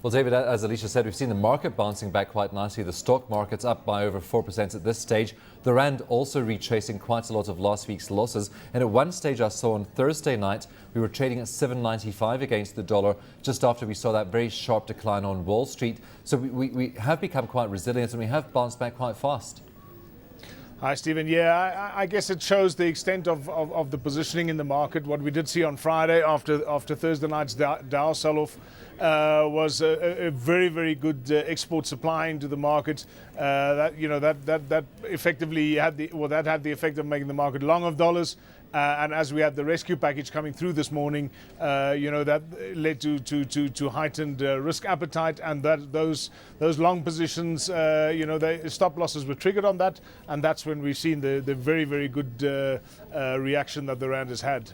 Well, David, as Alicia said, we've seen the market bouncing back quite nicely. The stock market's up by over 4% at this stage. The rand also retracing quite a lot of last week's losses. And at one stage I saw on Thursday night, we were trading at 7.95 against the dollar just after we saw that very sharp decline on Wall Street. So we have become quite resilient and we have bounced back quite fast. Hi, Stephen. Yeah, I guess it shows the extent of the positioning in the market. What we did see on Friday after Thursday night's Dow sell-off was a very, very good export supply into the market. That effectively had the effect of making the market long of dollars. And as we had the rescue package coming through this morning, that led to heightened risk appetite, and that those long positions, the stop losses were triggered on that, and that's when we've seen the very, very good reaction that the rand has had.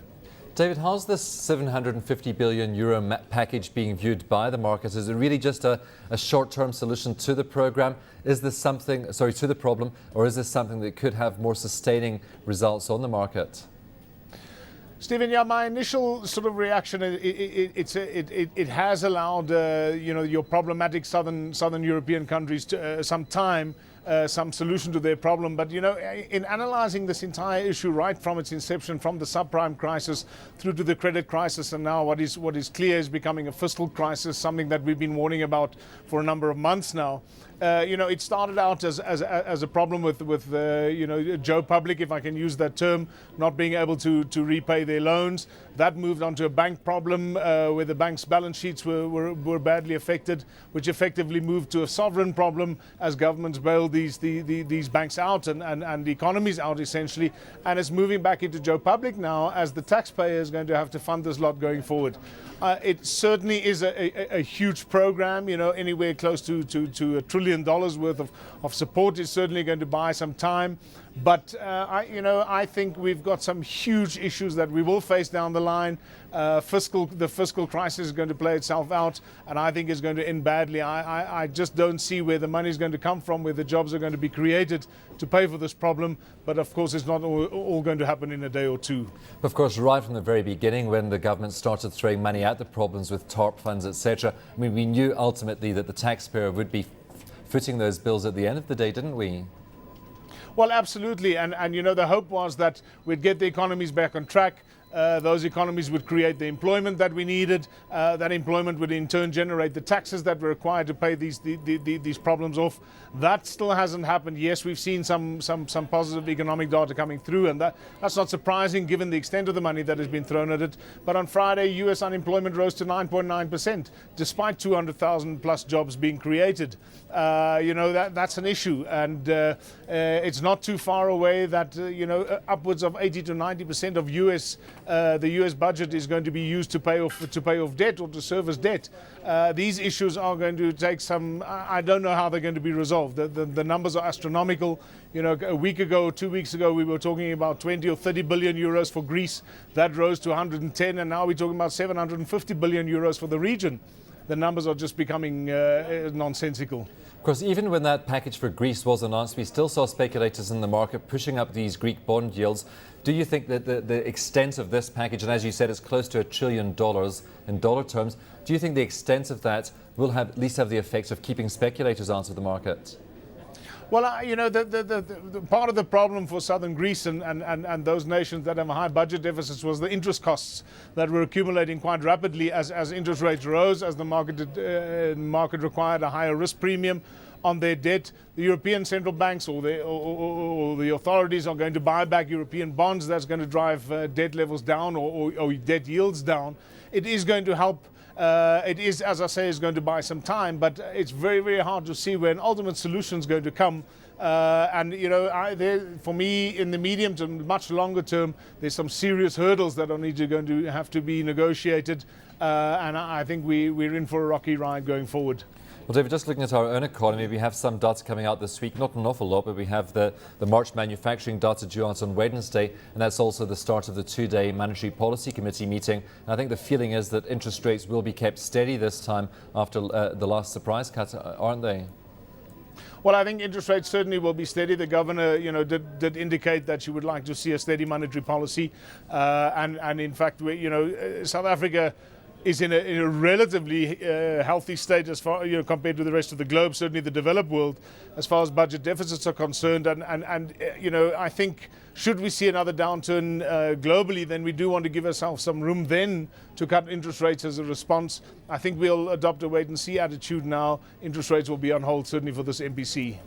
David, how's this 750 billion euro package being viewed by the markets? Is it really just a short-term solution to the program? Is this something, to the problem, or is this something that could have more sustaining results on the market? Stephen, yeah, my initial sort of reaction, it has allowed your problematic southern European countries to, some solution to their problem. But in analysing this entire issue right from its inception, from the subprime crisis through to the credit crisis, and now what is clear is becoming a fiscal crisis, something that we've been warning about for a number of months now. It started out as a problem with Joe Public, if I can use that term, not being able to repay their loans. That moved on to a bank problem where the bank's balance sheets were badly affected, which effectively moved to a sovereign problem as governments bailed these banks out and the economies out essentially. And it's moving back into Joe Public now as the taxpayer is going to have to fund this lot going forward. It certainly is a huge program, anywhere close to $1 trillion worth of support is certainly going to buy some time. But I think we've got some huge issues that we will face down the line. The fiscal crisis is going to play itself out, and I think it's going to end badly. I just don't see where the money is going to come from, where the jobs are going to be created to pay for this problem. But of course, it's not all going to happen in a day or two. Of course, right from the very beginning, when the government started throwing money at the problems with TARP funds, etc., I mean, we knew ultimately that the taxpayer would be footing those bills at the end of the day, didn't we? Well, absolutely. And the hope was that we'd get the economies back on track. Those economies would create the employment that we needed. That employment would in turn generate the taxes that were required to pay these problems off. That still hasn't happened. Yes, we've seen some positive economic data coming through, and that's not surprising given the extent of the money that has been thrown at it. But on Friday, US unemployment rose to 9.9%, despite 200,000 plus jobs being created. That's an issue, and it's not too far away that upwards of 80 to 90% of the US budget is going to be used to pay off debt or to service debt. These issues are going to take some. I don't know how they're going to be resolved. The numbers are astronomical. A week ago or 2 weeks ago, we were talking about 20 or 30 billion euros for Greece. That rose to 110, and now we're talking about 750 billion euros for the region. The numbers are just becoming nonsensical. Of course, even when that package for Greece was announced, we still saw speculators in the market pushing up these Greek bond yields. Do you think that the extent of this package, and as you said, it's close to $1 trillion in dollar terms, do you think the extent of that will at least have the effect of keeping speculators out of the market? Well, the part of the problem for southern Greece and those nations that have high budget deficits was the interest costs that were accumulating quite rapidly as interest rates rose, as the market required a higher risk premium on their debt. The European central banks or the authorities are going to buy back European bonds. That's going to drive debt levels down or debt yields down. It is going to help. It is, as I say, is going to buy some time, but it's very, very hard to see where an ultimate solution is going to come. For me, in the medium to much longer term, there's some serious hurdles that going to have to be negotiated, and I think we're in for a rocky ride going forward. Well, David, just looking at our own economy, we have some data coming out this week, not an awful lot, but we have the March manufacturing data due out on Wednesday, and that's also the start of the two-day Monetary Policy Committee meeting. And I think the feeling is that interest rates will be kept steady this time after the last surprise cut, aren't they? Well, I think interest rates certainly will be steady. The governor, did indicate that she would like to see a steady monetary policy, and in fact, South Africa is in a relatively healthy state as far, compared to the rest of the globe, certainly the developed world, as far as budget deficits are concerned. And I think should we see another downturn globally, then we do want to give ourselves some room then to cut interest rates as a response. I think we'll adopt a wait and see attitude now. Interest rates will be on hold certainly for this MPC.